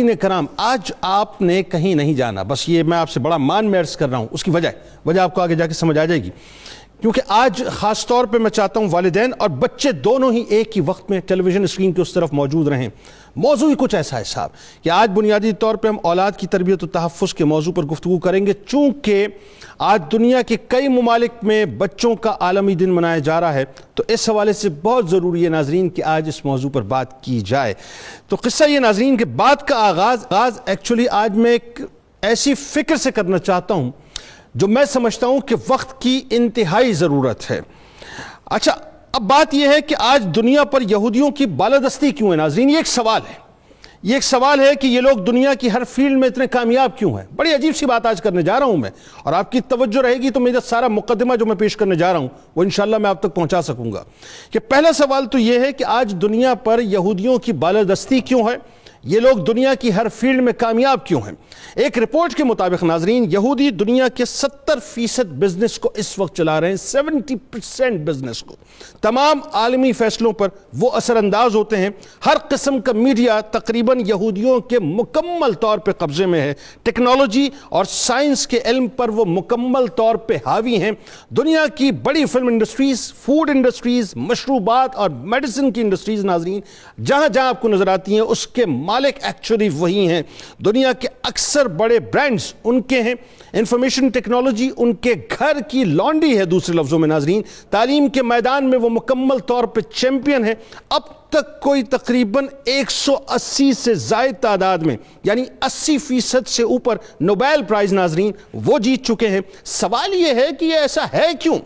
ناظرین کرام، آج آپ نے کہیں نہیں جانا، بس یہ میں آپ سے بڑا میں عرض کر رہا ہوں، اس کی وجہ آپ کو آگے جا کے سمجھ آ جائے گی، کیونکہ آج خاص طور پہ میں چاہتا ہوں والدین اور بچے دونوں ہی ایک ہی وقت میں ٹیلی ویژن اسکرین کے اس طرف موجود رہیں۔ موضوع ہی کچھ ایسا ہے صاحب کہ آج بنیادی طور پہ ہم اولاد کی تربیت و تحفظ کے موضوع پر گفتگو کریں گے، چونکہ آج دنیا کے کئی ممالک میں بچوں کا عالمی دن منایا جا رہا ہے، تو اس حوالے سے بہت ضروری ہے ناظرین کہ آج اس موضوع پر بات کی جائے۔ تو قصہ یہ ناظرین کہ بات کا آغاز ایکچولی آج میں ایک ایسی فکر سے کرنا چاہتا ہوں جو میں سمجھتا ہوں کہ وقت کی انتہائی ضرورت ہے۔ اچھا، اب بات یہ ہے کہ آج دنیا پر یہودیوں کی بالادستی کیوں ہے ناظرین؟ یہ ایک سوال ہے کہ یہ لوگ دنیا کی ہر فیلڈ میں اتنے کامیاب کیوں ہیں؟ بڑی عجیب سی بات آج کرنے جا رہا ہوں میں، اور آپ کی توجہ رہے گی تو میرا سارا مقدمہ جو میں پیش کرنے جا رہا ہوں وہ انشاءاللہ میں آپ تک پہنچا سکوں گا۔ کہ پہلا سوال تو یہ ہے کہ آج دنیا پر یہودیوں کی بالادستی کیوں ہے؟ یہ لوگ دنیا کی ہر فیلڈ میں کامیاب کیوں ہیں؟ ایک رپورٹ کے مطابق ناظرین، یہودی دنیا کے 70% بزنس کو اس وقت چلا رہے ہیں، 70% بزنس کو۔ تمام عالمی فیصلوں پر وہ اثر انداز ہوتے ہیں، ہر قسم کا میڈیا تقریباً یہودیوں کے مکمل طور پہ قبضے میں ہے، ٹیکنالوجی اور سائنس کے علم پر وہ مکمل طور پہ حاوی ہیں۔ دنیا کی بڑی فلم انڈسٹریز، فوڈ انڈسٹریز، مشروبات اور میڈیسن کی انڈسٹریز ناظرین جہاں جہاں آپ کو نظر آتی ہیں اس کے مالک ایکچولی وہی ہیں۔ دنیا کے اکثر بڑے برانڈز ان کے ہیں، انفارمیشن ٹیکنالوجی ان کے گھر کی لانڈری ہے، دوسرے لفظوں میں ناظرین تعلیم کے میدان میں وہ مکمل طور پہ چیمپئن ہے۔ اب تک کوئی تقریباً 180 سے زائد تعداد میں، یعنی 80% سے اوپر نوبیل پرائز ناظرین وہ جیت چکے ہیں۔ سوال یہ ہے کہ یہ ایسا ہے کیوں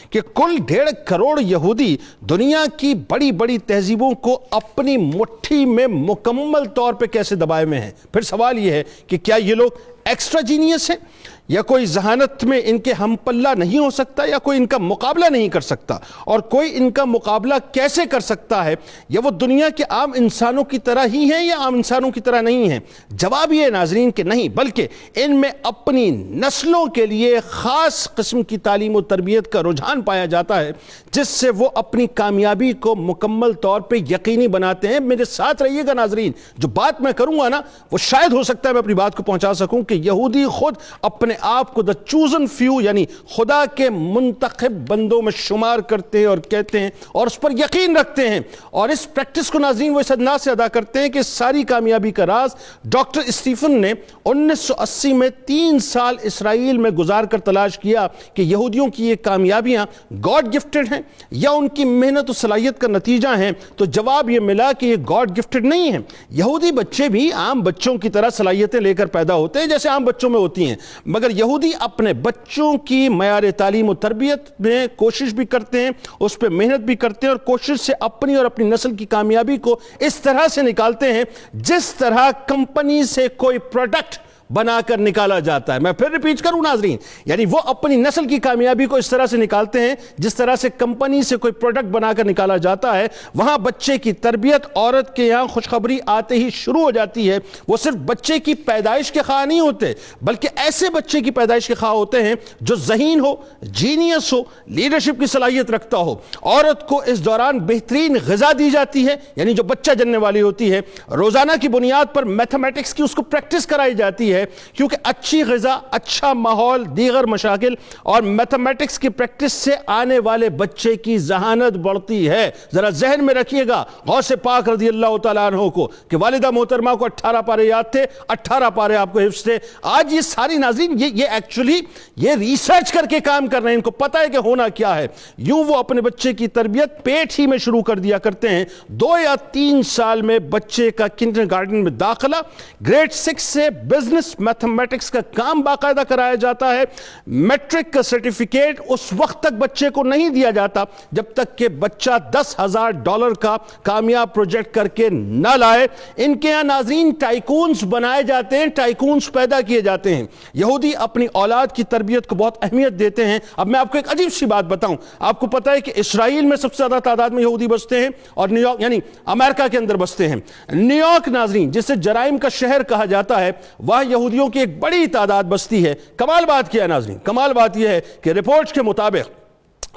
کہ کل 1.5 کروڑ یہودی دنیا کی بڑی بڑی تہذیبوں کو اپنی مٹھی میں مکمل طور پہ کیسے دبائے ہوئے ہیں؟ پھر سوال یہ ہے کہ کیا یہ لوگ ایکسٹرا جینیس ہیں، یا کوئی ذہانت میں ان کے ہم پلہ نہیں ہو سکتا، یا کوئی ان کا مقابلہ نہیں کر سکتا؟ اور کوئی ان کا مقابلہ کیسے کر سکتا ہے؟ یا وہ دنیا کے عام انسانوں کی طرح ہی ہیں یا عام انسانوں کی طرح نہیں ہیں؟ جواب یہ ناظرین کہ نہیں، بلکہ ان میں اپنی نسلوں کے لیے خاص قسم کی تعلیم و تربیت کا رجحان پایا جاتا ہے، جس سے وہ اپنی کامیابی کو مکمل طور پہ یقینی بناتے ہیں۔ میرے ساتھ رہیے گا ناظرین، جو بات میں کروں گا نا وہ شاید ہو سکتا ہے میں اپنی بات کو پہنچا سکوں کہ یہودی خود اپنے آپ کو the chosen few یعنی خدا کے منتخب بندوں میں شمار کرتے ہیں اور کہتے ہیں اور اس پر یقین رکھتے ہیں، اور اس پریکٹس کو ناظرین وہ اس انداز سے ادا کرتے ہیں کہ ساری کامیابی کا راز ڈاکٹر اسٹیفن نے 1980 میں 3 سال اسرائیل میں گزار کر تلاش کیا کہ یہودیوں کی یہ کامیابیاں گاڈ گفٹڈ ہیں یا ان کی محنت و صلاحیت کا نتیجہ ہیں، تو جواب یہ ملا کہ یہ گاڈ گفٹڈ نہیں ہیں۔ یہودی بچے بھی عام بچوں کی طرح صلاحیتیں لے کر پیدا ہوتے ہیں جیسے عام بچوں میں ہوتی ہیں، مگر یہودی اپنے بچوں کی معیار تعلیم و تربیت میں کوشش بھی کرتے ہیں، اس پہ محنت بھی کرتے ہیں، اور کوشش سے اپنی اور اپنی نسل کی کامیابی کو اس طرح سے نکالتے ہیں جس طرح کمپنی سے کوئی پروڈکٹ بنا کر نکالا جاتا ہے۔ میں پھر ریپیٹ کروں ناظرین، یعنی وہ اپنی نسل کی کامیابی کو اس طرح سے نکالتے ہیں جس طرح سے کمپنی سے کوئی پروڈکٹ بنا کر نکالا جاتا ہے۔ وہاں بچے کی تربیت عورت کے یہاں خوشخبری آتے ہی شروع ہو جاتی ہے۔ وہ صرف بچے کی پیدائش کے خواہاں نہیں ہوتے، بلکہ ایسے بچے کی پیدائش کے خواہاں ہوتے ہیں جو ذہین ہو، جینیس ہو، لیڈرشپ کی صلاحیت رکھتا ہو۔ عورت کو اس دوران بہترین غذا دی جاتی ہے، یعنی جو بچہ جننے والی ہوتی ہے، روزانہ کی بنیاد پر میتھمیٹکس کی اس کو پریکٹس کرائی جاتی ہے، کیونکہ اچھی غذا، اچھا ماحول، دیگر مشاغل اور میتھمیٹکس کی پریکٹس سے آنے والے بچے کی ذہانت بڑھتی ہے۔ ذرا ذہن میں رکھیے گا غوث پاک رضی اللہ تعالیٰ عنہ کو کہ والدہ محترمہ کو 18 پارے یاد تھے، 18 پارے آپ کو حفظ تھے۔ آج یہ ساری ناظرین یہ ایکچولی یہ ریسرچ کر کے کام کر رہے ہیں، ان کو پتہ ہے کہ ہونا کیا ہے۔ یوں وہ اپنے بچے کی تربیت پیٹ ہی میں شروع کر دیا کرتے ہیں۔ 2 یا 3 سال میں بچے کا کنڈر گارڈن میں داخلہ، گریڈ 6 سے بزنس میتھمیٹکس کا کام باقاعدہ کرایا جاتا ہے۔ میٹرک کا سرٹیفکیٹ اس وقت تک بچے کو نہیں دیا جاتا جب تک کہ بچہ $10,000 کا کامیاب پروجیکٹ کر کے نہ لائے۔ ان کے یہاں ناظرین ٹائکونز بنائے جاتے ہیں، ٹائکونز پیدا کیے جاتے ہیں۔ یہودی اپنی اولاد کی تربیت کو بہت اہمیت دیتے ہیں۔ اب میں آپ کو ایک عجیب سی بات بتاؤں، آپ کو پتہ ہے کہ اسرائیل میں سب سے زیادہ تعداد میں یہودی بستے ہیں اور نیو یارک یعنی امریکہ کے اندر بستے ہیں۔ نیو یارک ناظرین جسے جرائم کا شہر کہا جاتا ہے، وہاں یہودیوں کی ایک بڑی تعداد بستی ہے۔ کمال بات کیا ہے ناظرین، کمال بات یہ ہے کہ رپورٹس کے مطابق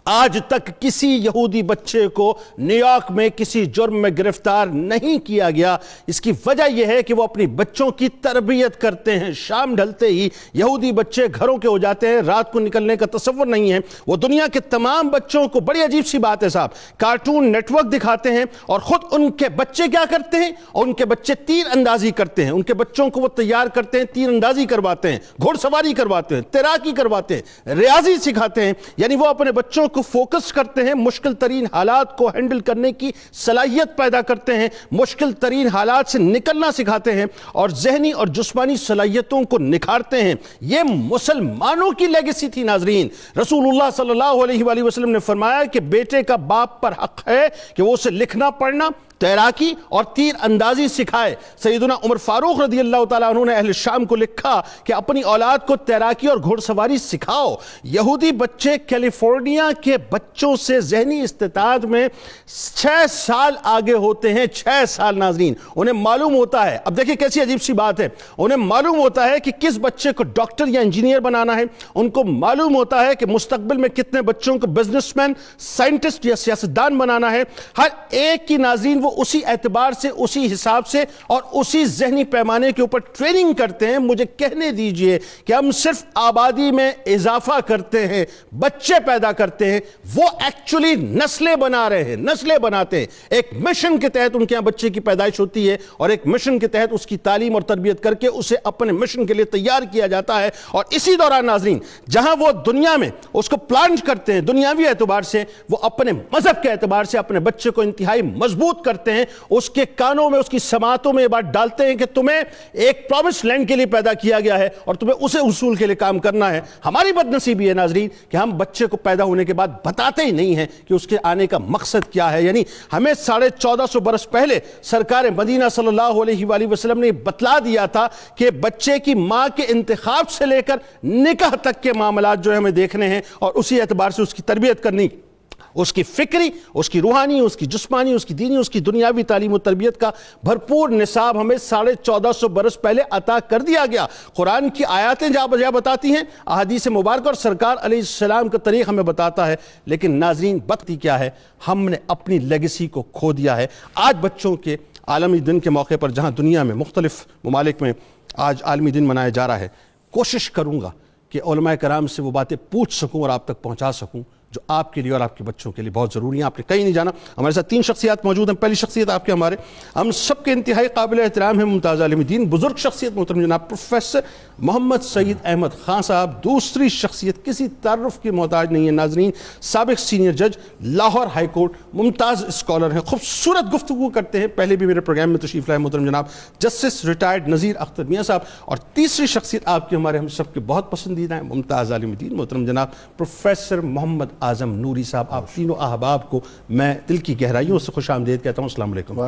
آج تک کسی یہودی بچے کو نیو یارک میں کسی جرم میں گرفتار نہیں کیا گیا. اس کی وجہ یہ ہے کہ وہ اپنی بچوں کی تربیت کرتے ہیں. شام ڈھلتے ہی یہودی بچے گھروں کے ہو جاتے ہیں, رات کو نکلنے کا تصور نہیں ہے. وہ دنیا کے تمام بچوں کو, بڑی عجیب سی بات ہے صاحب, کارٹون نیٹ ورک دکھاتے ہیں اور خود ان کے بچے کیا کرتے ہیں, اور ان کے بچے تیر اندازی کرتے ہیں. ان کے بچوں کو وہ تیار کرتے ہیں, تیر اندازی کرواتے ہیں, گھوڑ سواری کرواتے ہیں, تیراکی کرواتے ہیں, ریاضی سکھاتے ہیں. یعنی وہ اپنے بچوں کو فوکس کرتے ہیں, مشکل ترین حالات کو ہینڈل کرنے کی صلاحیت پیدا کرتے ہیں, مشکل ترین حالات سے نکلنا سکھاتے ہیں اور ذہنی اور جسمانی صلاحیتوں کو نکھارتے ہیں. یہ مسلمانوں کی لیگیسی تھی ناظرین. رسول اللہ صلی اللہ علیہ وآلہ وسلم نے فرمایا کہ بیٹے کا باپ پر حق ہے کہ وہ اسے لکھنا پڑھنا, تیراکی اور تیر اندازی سکھائے. سیدنا عمر فاروق رضی اللہ تعالیٰ عنہ نے اہل شام کو لکھا کہ اپنی اولاد کو تیراکی اور گھوڑ سواری سکھاؤ. یہودی بچے کیلیفورنیا کے بچوں سے ذہنی استطاعت میں 6 سال آگے ہوتے ہیں. 6 سال ناظرین. انہیں معلوم ہوتا ہے, اب دیکھیں کیسی عجیب سی بات ہے, انہیں معلوم ہوتا ہے کہ کس بچے کو ڈاکٹر یا انجینئر بنانا ہے. ان کو معلوم ہوتا ہے کہ مستقبل میں کتنے بچوں کو بزنس مین, سائنٹسٹ یا سیاستدان بنانا ہے. ہر ایک کی ناظرین اسی اعتبار سے, اسی حساب سے اور اسی ذہنی پیمانے کے اوپر ٹریننگ کرتے ہیں. مجھے کہنے دیجئے کہ ہم صرف آبادی میں اضافہ کرتے ہیں, بچے پیدا کرتے ہیں, وہ ایکچولی نسلیں بنا رہے ہیں, نسلیں بناتے ہیں. ایک مشن کے تحت ان کے یہاں بچے کی پیدائش ہوتی ہے اور ایک مشن کے تحت اس کی تعلیم اور تربیت کر کے اسے اپنے مشن کے لیے تیار کیا جاتا ہے. اور اسی دوران ناظرین جہاں وہ دنیا میں اس کو پلانٹ کرتے ہیں دنیاوی اعتبار سے, وہ اپنے مذہب کے اعتبار سے اپنے بچے کو انتہائی مضبوط کرتے ہیں. اس کے کانوں میں, اس کی سماعتوں میں یہ بات ڈالتے ہیں کہ تمہیں ایک پرومس لینڈ کے لیے پیدا کیا گیا ہے اور تمہیں اسے اصول کے لیے کام کرنا ہے. ہماری بدنصیبی ہے ناظرین کہ ہم بچے کو پیدا ہونے کے بعد بتاتے ہی نہیں ہیں کہ اس کے آنے کا مقصد کیا ہے. یعنی ہمیں 1450 برس پہلے سرکار مدینہ صلی اللہ علیہ وآلہ وسلم نے بتلا دیا تھا کہ بچے کی ماں کے انتخاب سے لے کر نکاح تک کے معاملات جو ہمیں دیکھنے ہیں اور اسی اعتبار سے اس کی تربیت کرنی. اس کی فکری, اس کی روحانی, اس کی جسمانی, اس کی دینی, اس کی دنیاوی تعلیم و تربیت کا بھرپور نصاب ہمیں 1450 برس پہلے عطا کر دیا گیا. قرآن کی آیاتیں جا بجا بتاتی ہیں, احادیث مبارکہ اور سرکار علیہ السلام کا طریق ہمیں بتاتا ہے. لیکن ناظرین بات کیا ہے, ہم نے اپنی لیگیسی کو کھو دیا ہے. آج بچوں کے عالمی دن کے موقع پر, جہاں دنیا میں مختلف ممالک میں آج عالمی دن منایا جا رہا ہے, کوشش کروں گا کہ علماء کرام سے وہ باتیں پوچھ سکوں اور آپ تک پہنچا سکوں جو آپ کے لیے اور آپ کے بچوں کے لیے بہت ضروری ہیں. آپ نے کہیں نہیں جانا. ہمارے ساتھ 3 شخصیات موجود ہیں. پہلی شخصیت آپ کے ہمارے ہم سب کے انتہائی قابل احترام ہیں ممتاز عالم دین, بزرگ شخصیت محترم جناب پروفیسر محمد سعید احمد خان صاحب. دوسری شخصیت کسی تعارف کی محتاج نہیں ہے ناظرین, سابق سینئر جج لاہور ہائی کورٹ, ممتاز اسکالر ہیں, خوبصورت گفتگو کرتے ہیں. پہلے بھی میرے پروگرام میں تشریف لائے محترم جناب جسٹس ریٹائرڈ نذیر اختر میاں صاحب. اور تیسری شخصیت آپ کے ہمارے ہم سب کے بہت پسندیدہ ہیں ممتاز عالم دین محترم جناب پروفیسر محمد اعظم نوری صاحب. آپ تینوں احباب کو میں دل کی گہرائیوں سے خوش آمدید کہتا ہوں. السلام علیکم.